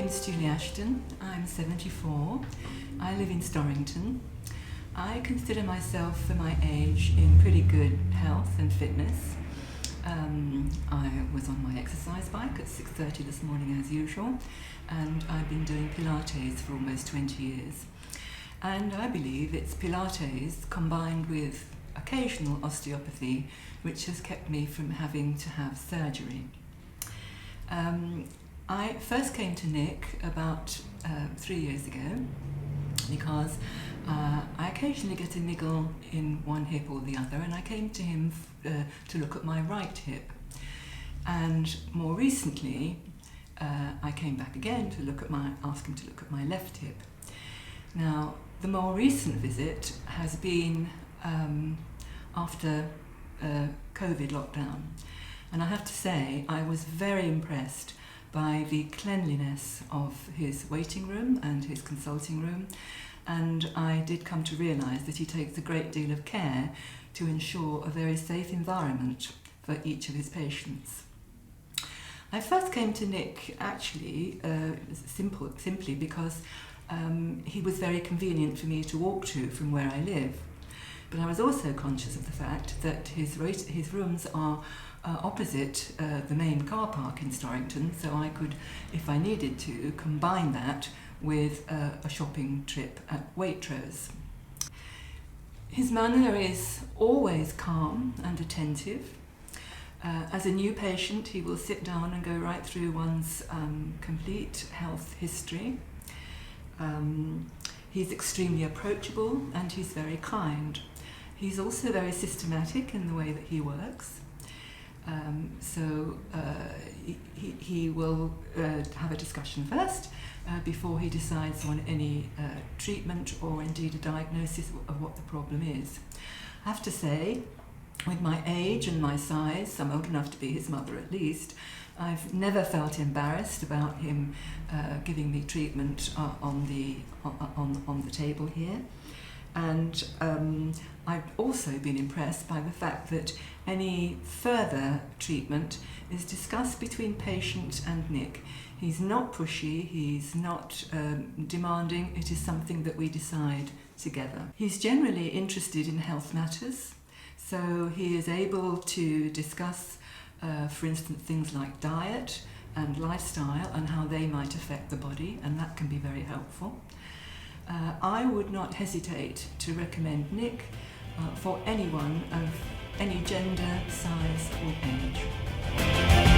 name's Julie Ashton. I'm 74. I live in Storrington. I consider myself, for my age, in pretty good health and fitness. I was on my exercise bike at 6:30 this morning as usual, and I've been doing Pilates for almost 20 years. And I believe it's Pilates combined with occasional osteopathy which has kept me from having to have surgery. I first came to Nick about 3 years ago because I occasionally get a niggle in one hip or the other, and I came to him to look at my right hip. And more recently, I came back again to ask him to look at my left hip. Now, the more recent visit has been after COVID lockdown, and I have to say I was very impressed by the cleanliness of his waiting room and his consulting room, and I did come to realise that he takes a great deal of care to ensure a very safe environment for each of his patients. I first came to Nick actually simply because he was very convenient for me to walk to from where I live. But I was also conscious of the fact that his rooms are opposite the main car park in Storrington, so I could, if I needed to, combine that with a shopping trip at Waitrose. His manner is always calm and attentive. As a new patient, he will sit down and go right through one's complete health history. He's extremely approachable and he's very kind. He's also very systematic in the way that he works. He will have a discussion first before he decides on any treatment or indeed a diagnosis of what the problem is. I have to say, with my age and my size, I'm old enough to be his mother at least, I've never felt embarrassed about him giving me treatment on the table here. And I've also been impressed by the fact that any further treatment is discussed between patient and Nick. He's not pushy, he's not demanding, it is something that we decide together. He's generally interested in health matters, so he is able to discuss, for instance, things like diet and lifestyle and how they might affect the body, and that can be very helpful. I would not hesitate to recommend Nick for anyone of any gender, size or age.